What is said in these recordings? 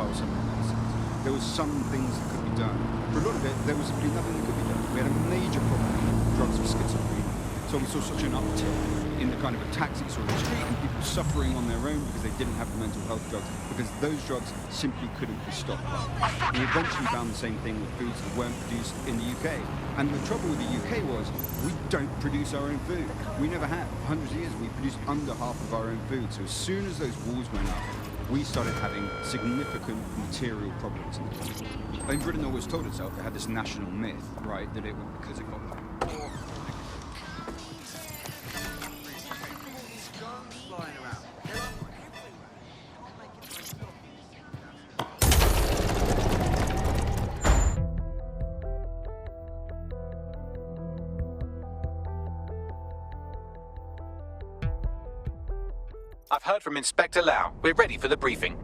or something like that. There was some things that could be done. For a lot of it, there was simply nothing that could be done. We had a major problem with drugs for schizophrenia. So we saw such an uptick in the kind of attacks that we saw in the street and people suffering on their own because they didn't have the mental health drugs, because those drugs simply couldn't be stopped. We eventually found the same thing with foods that weren't produced in the UK. And the trouble with the UK was we don't produce our own food. We never have. For hundreds of years, we produced under half of our own food. So as soon as those walls went up, we started having significant material problems in the country. I mean, Britain always told itself it had this national myth, right, that it was because it got war. I've heard from Inspector Lau. We're ready for the briefing.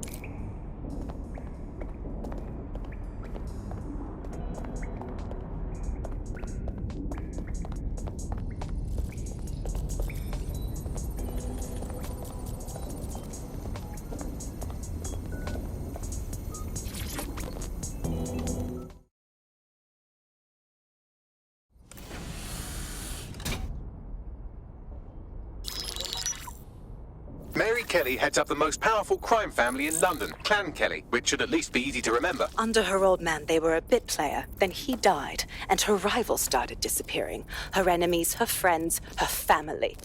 Mary Kelley heads up the most powerful crime family in London, Clan Kelley, which should at least be easy to remember. Under her old man, they were a bit player. Then he died, and her rivals started disappearing. Her enemies, her friends, her family.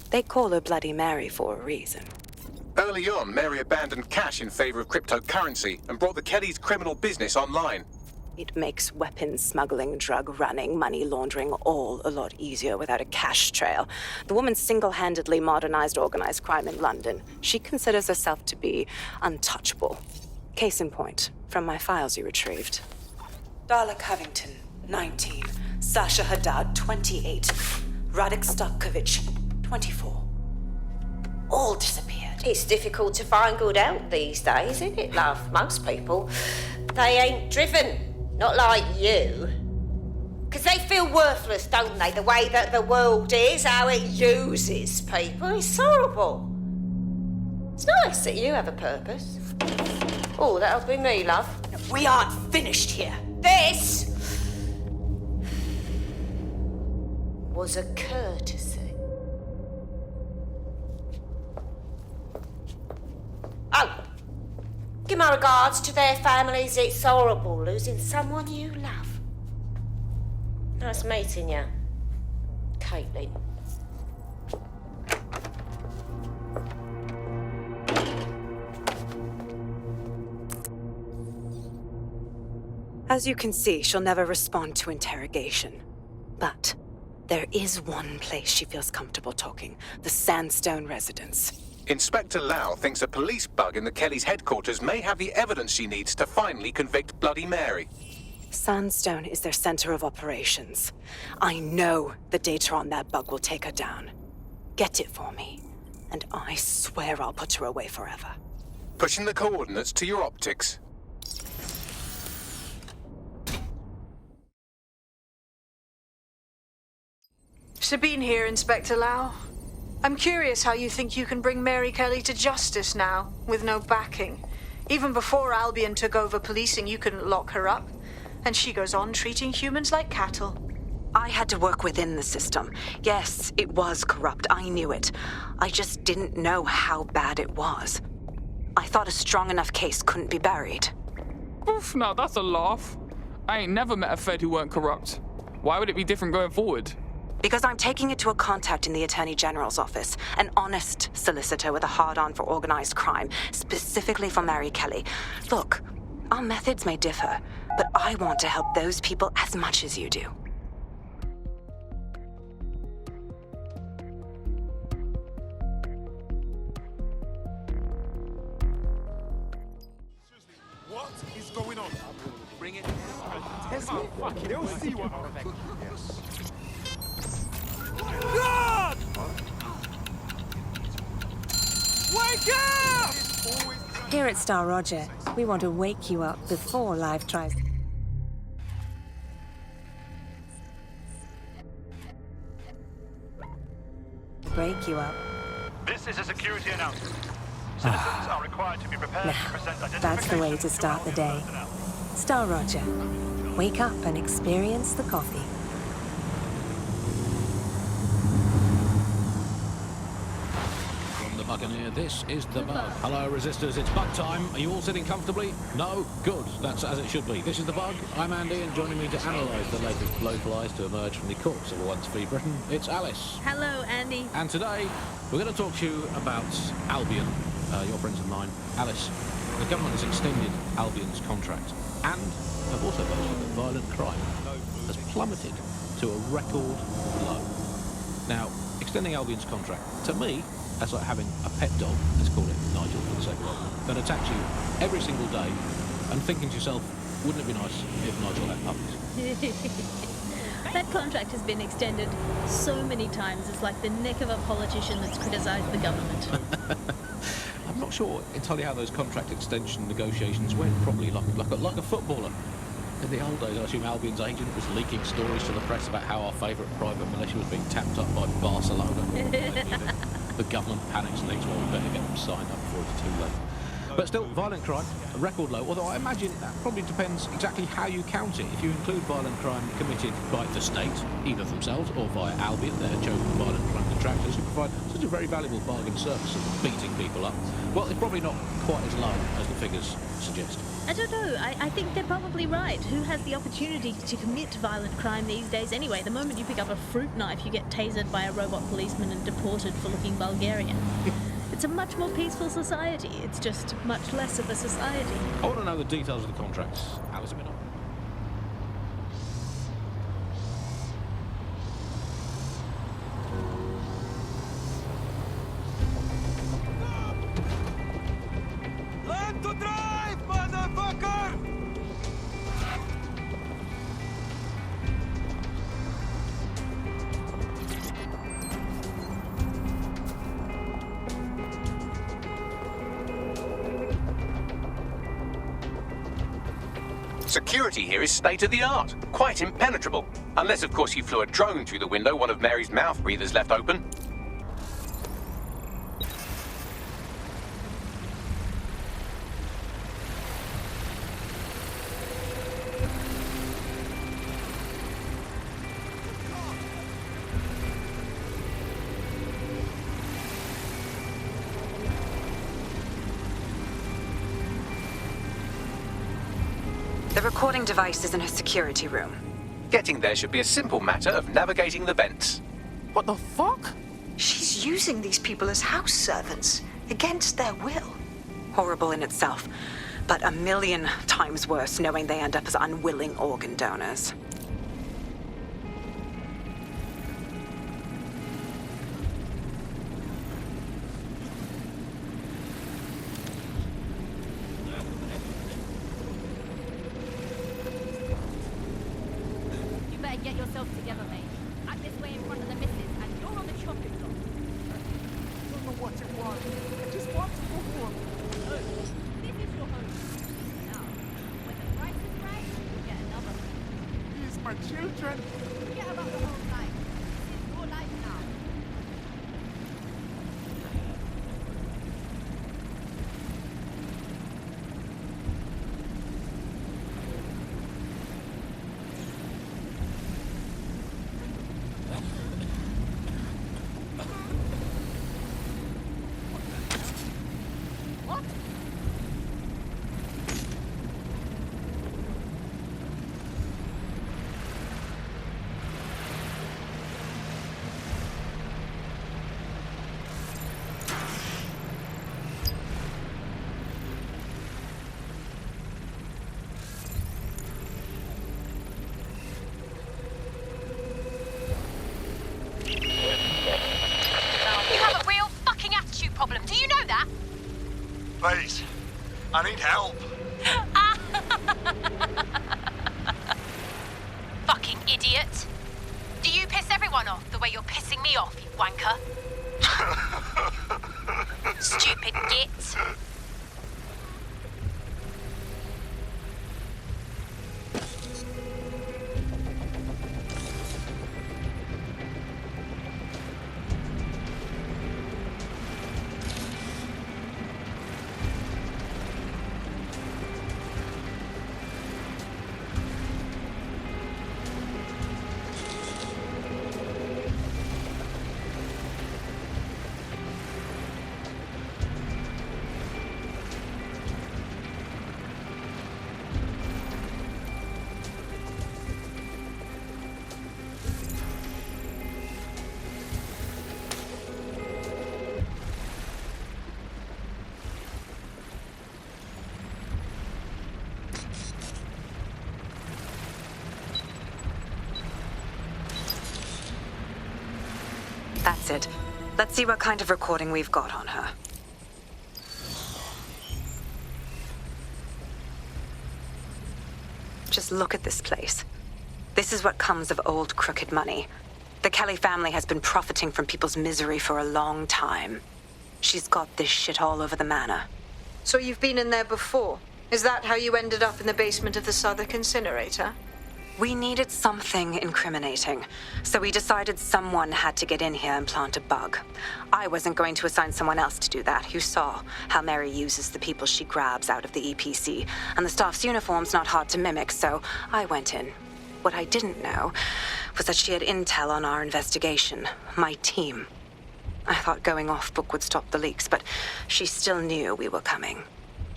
They call her Bloody Mary for a reason. Early on, Mary abandoned cash in favor of cryptocurrency and brought the Kelleys' criminal business online. It makes weapons smuggling, drug running, money laundering all a lot easier without a cash trail. The woman single-handedly modernized organized crime in London. She considers herself to be untouchable. Case in point, from my files you retrieved. Darla Covington, 19. Sasha Haddad, 28. Radek Starkovich, 24. All disappeared. It's difficult to find good help these days, isn't it, love? Most people, they ain't driven. Not like you. Because they feel worthless, don't they? The way that the world is, how it uses people. It's horrible. It's nice that you have a purpose. Oh, that'll be me, love. We aren't finished here. This was a courtesy. Oh. Give my regards to their families. It's horrible losing someone you love. Nice meeting you, Caitlin. As you can see, she'll never respond to interrogation. But there is one place she feels comfortable talking, the Sandstone residence. Inspector Lau thinks a police bug in the Kelleys' headquarters may have the evidence she needs to finally convict Bloody Mary. Sandstone is their center of operations. I know the data on that bug will take her down. Get it for me, and I swear I'll put her away forever. Pushing the coordinates to your optics. Sabine here, Inspector Lau. I'm curious how you think you can bring Mary Kelley to justice now, with no backing. Even before Albion took over policing, you couldn't lock her up. And she goes on treating humans like cattle. I had to work within the system. Yes, it was corrupt. I knew it. I just didn't know how bad it was. I thought a strong enough case couldn't be buried. Oof, now that's a laugh. I ain't never met a Fed who weren't corrupt. Why would it be different going forward? Because I'm taking it to a contact in the Attorney General's office, an honest solicitor with a hard-on for organized crime, specifically for Mary Kelley. Look, our methods may differ, but I want to help those people as much as you do. What is going on? Bring it. Test me? They'll see what I'm cooking. God! Wake up! Here at Star Roger, we want to wake you up before life tries to break you up. This is a security announcement. Citizens are required to be prepared to present That's the way identification to start the army day. personnel. Star Roger, wake up and experience the coffee. From the Buccaneer, this is the Bug. Hello, Resistors, it's Bug time. Are you all sitting comfortably? No? Good. That's as it should be. This is the Bug. I'm Andy, and joining me to analyse the latest blowflies to emerge from the corpse of a once free Britain, it's Alice. Hello, Andy. And today, we're going to talk to you about Albion, your friends of mine. Alice, the government has extended Albion's contract, and have also boasted that violent crime has plummeted to a record low. Now, extending Albion's contract, to me, that's like having a pet dog, let's call it Nigel for the sake of it, that attacks you every single day and thinking to yourself, wouldn't it be nice if Nigel had puppies? That contract has been extended so many times, it's like the neck of a politician that's criticised the government. I'm not sure entirely how those contract extension negotiations went, probably like a footballer. In the old days, I assume Albion's agent was leaking stories to the press about how our favourite private militia was being tapped up by Barcelona. The government panics and thinks, well, we better get them signed up before it's too late. But still, violent crime, a record low, although I imagine that probably depends exactly how you count it. If you include violent crime committed by the state, either themselves or via Albion, their chosen violent crime contractors who provide such a very valuable bargain service of beating people up, well, it's probably not quite as low as the figures suggest. I don't know, I think they're probably right. Who has the opportunity to commit violent crime these days anyway? The moment you pick up a fruit knife, you get tasered by a robot policeman and deported for looking Bulgarian. It's a much more peaceful society. It's just much less of a society. I want to know the details of the contracts, Alice, a minute. Learn to drive, motherfucker! Security here is state-of-the-art, quite impenetrable. Unless, of course, you flew a drone through the window one of Mary's mouth breathers left open. The recording device is in her security room. Getting there should be a simple matter of navigating the vents. What the fuck? She's using these people as house servants, against their will. Horrible in itself, but a million times worse knowing they end up as unwilling organ donors. Get yourself together, mate. I'm this way in front of the missus, and you're on the chopping block. I don't know what you want. I just want to go home. Oh, this is your home. Now, when the price is right, you'll get another. These my children. Forget about the whole life. This is your life now. problem. Do you know that? Please, I need help. Fucking idiot. Do you piss everyone off the way you're pissing me off, you wanker? Stupid git. face it. Let's see what kind of recording we've got on her. Just look at this place. This is what comes of old crooked money. The Kelley family has been profiting from people's misery for a long time. She's got this shit all over the manor. So you've been in there before? Is that how you ended up in the basement of the Southwark incinerator? We needed something incriminating, so we decided someone had to get in here and plant a bug. I wasn't going to assign someone else to do that. You saw how Mary uses the people she grabs out of the EPC, and the staff's uniform's not hard to mimic, so I went in. What I didn't know was that she had intel on our investigation, my team. I thought going off book would stop the leaks, but she still knew we were coming.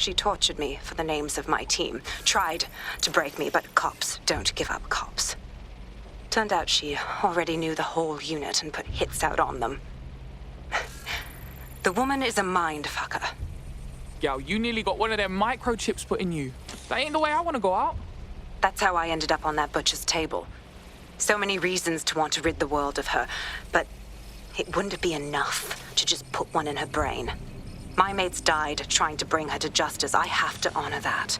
She tortured me for the names of my team, tried to break me, but cops don't give up cops. Turned out she already knew the whole unit and put hits out on them. The woman is a mind fucker. Gal, you nearly got one of them microchips put in you. That ain't the way I want to go out. That's how I ended up on that butcher's table. So many reasons to want to rid the world of her, but it wouldn't be enough to just put one in her brain. My mates died trying to bring her to justice. I have to honor that.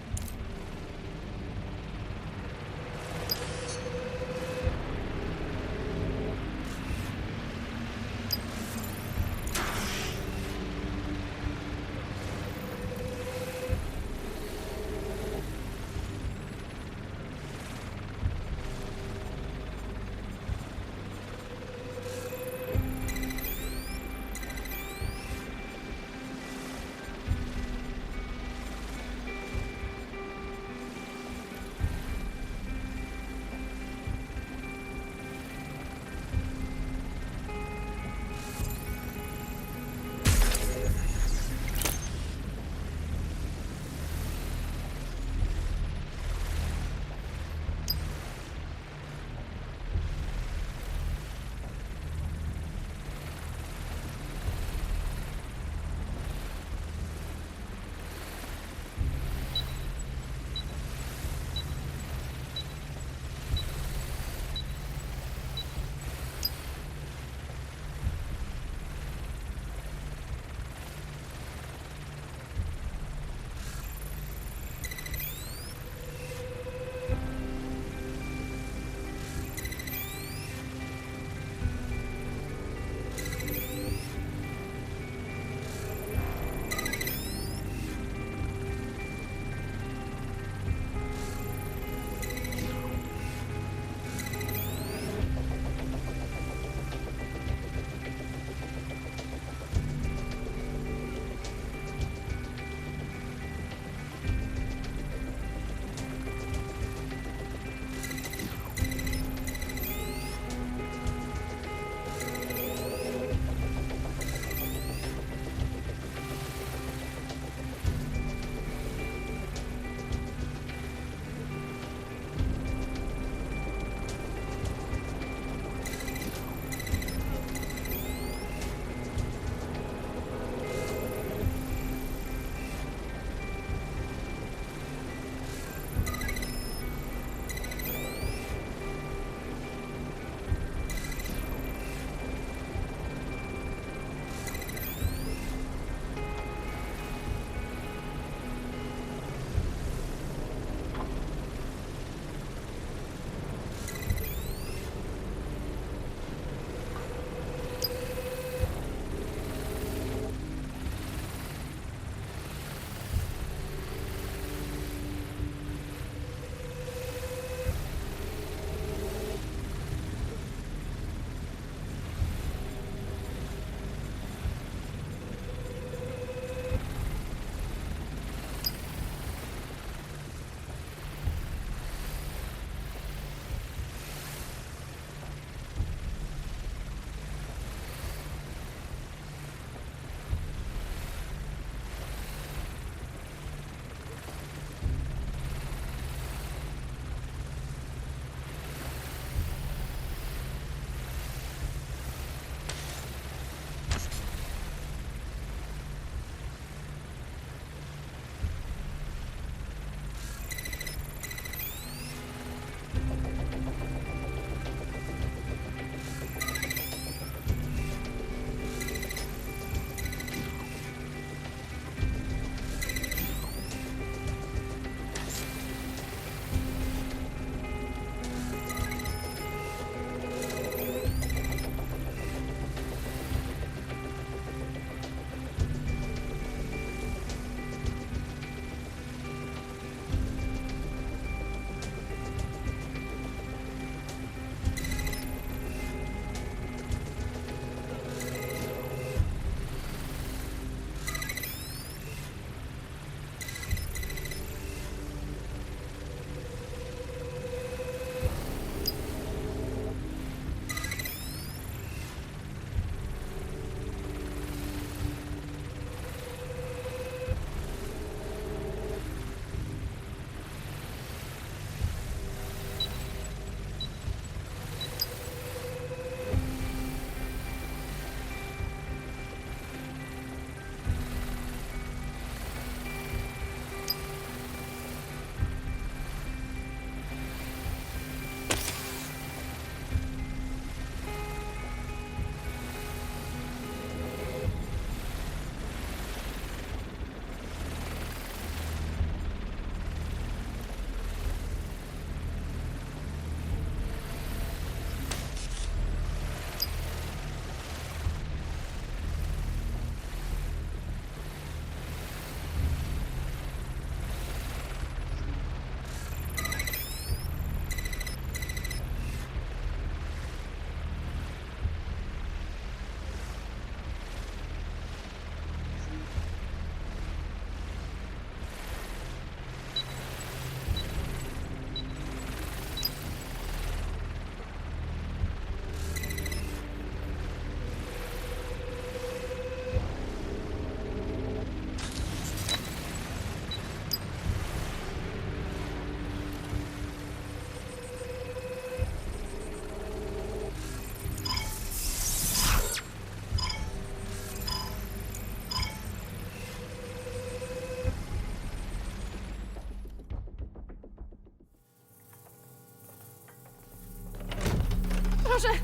Boże!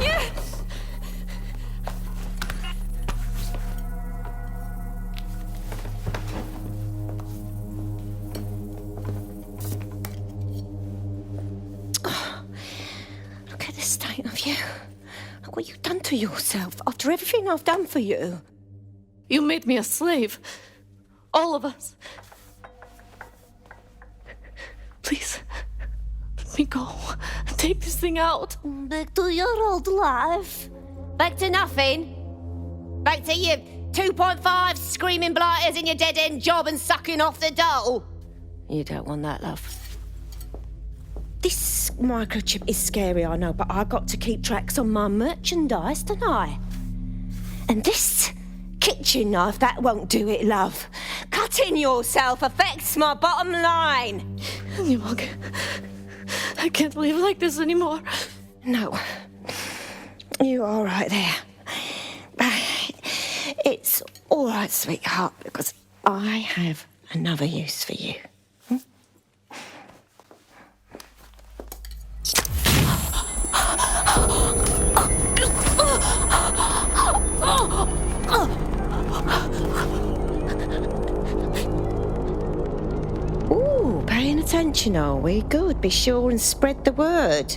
Nie! Look at the state of you. Look what you've done to yourself after everything I've done for you. You made me a slave. All of us. Please, let me go. Take this thing out. Back to your old life. Back to nothing. Back to your 2.5 screaming blighters in your dead-end job and sucking off the dole. You don't want that, love. This microchip is scary, I know, but I got to keep tracks on my merchandise, don't I? And this kitchen knife, that won't do it, love. Cutting yourself affects my bottom line. I can't live like this anymore. No. You're all right there. It's all right, sweetheart, because I have another use for you. Ooh, paying attention, are we? Good. Be sure and spread the word.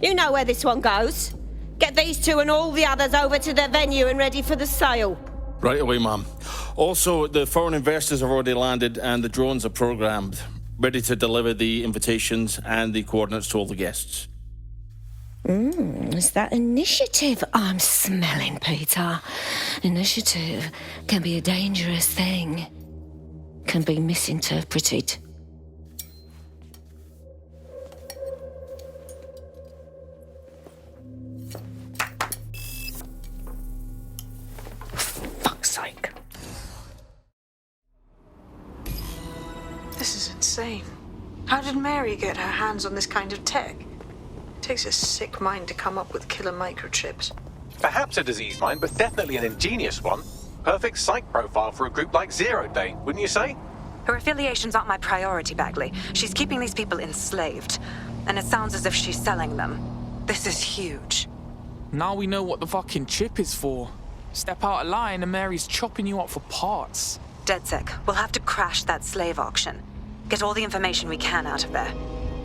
You know where this one goes. Get these two and all the others over to the venue and ready for the sale. Right away, Mum. Also, the foreign investors have already landed and the drones are programmed, ready to deliver the invitations and the coordinates to all the guests. Is that initiative I'm smelling, Peter? Initiative can be a dangerous thing. Can be misinterpreted. Fuck's sake. This is insane. How did Mary get her hands on this kind of tech? It takes a sick mind to come up with killer microchips. Perhaps a disease mind, but definitely an ingenious one. Perfect psych profile for a group like Zero Day, wouldn't you say? Her affiliations aren't my priority, Bagley. She's keeping these people enslaved. And it sounds as if she's selling them. This is huge. Now we know what the fucking chip is for. Step out of line and Mary's chopping you up for parts. DedSec, we'll have to crash that slave auction. Get all the information we can out of there.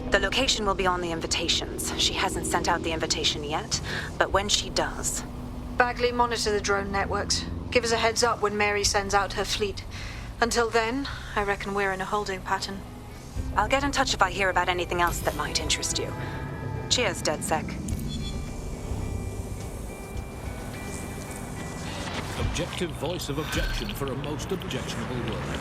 The location will be on the invitations. She hasn't sent out the invitation yet, but when she does... Bagley, monitor the drone networks. Give us a heads up when Mary sends out her fleet. Until then, I reckon we're in a holding pattern. I'll get in touch if I hear about anything else that might interest you. Cheers, DedSec. Objective voice of objection for a most objectionable word.